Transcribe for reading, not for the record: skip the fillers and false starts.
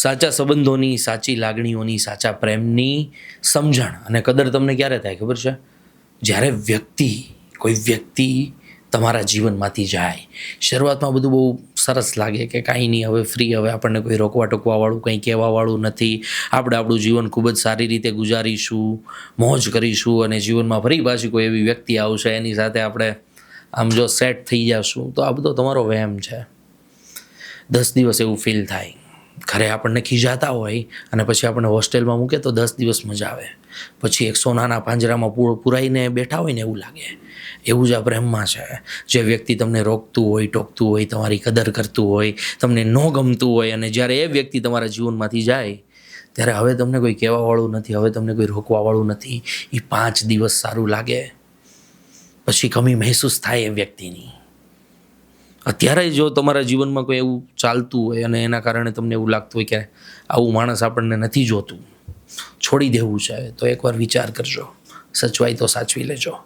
સાચા સંબંધોની, સાચી લાગણીઓની, સાચા પ્રેમની સમજણ અને કદર તમને ક્યારે થાય ખબર છે? જ્યારે કોઈ વ્યક્તિ તમારા જીવનમાંથી જાય. શરૂઆતમાં બધું બહુ સરસ લાગે કે કાંઈ નહીં, હવે ફ્રી, હવે આપણને કોઈ રોકવા ટોકવાવાળું કંઈ કહેવાવાળું નથી, આપણે આપણું જીવન ખૂબ જ સારી રીતે ગુજારીશું, મોજ કરીશું અને જીવનમાં ફરી પાછી કોઈ એવી વ્યક્તિ આવશે એની સાથે આપણે આમ જો સેટ થઈ જશું. તો આ બધો તમારો વહેમ છે. 10 દિવસ એવું ફીલ થાય, ઘરે આપણને ખીજાતા હોય અને પછી આપણને હોસ્ટેલમાં મૂકે તો 10 દિવસ મજા આવે, પછી એક સોનાના પાંજરામાં પુરાઈને બેઠા હોય ને એવું લાગે. એવું જ આ પ્રેમમાં છે. જે વ્યક્તિ તમને રોકતું હોય, ટોકતું હોય, તમારી કદર કરતું હોય, તમને ન ગમતું હોય, અને જ્યારે એ વ્યક્તિ તમારા જીવનમાંથી જાય ત્યારે હવે તમને કોઈ કહેવાવાળું નથી, હવે તમને કોઈ રોકવાવાળું નથી. એ 5 દિવસ સારું લાગે, પછી કમી મહેસૂસ થાય એ વ્યક્તિની. અત્યારે જો તમારા જીવનમાં કોઈ એવું ચાલતું હોય અને એના કારણે તમને એવું લાગતું હોય કે આવું માણસ આપણને નથી જોતું, છોડી દેવું છે, તો એકવાર વિચાર કરજો, સચવાય તો સાચવી લેજો.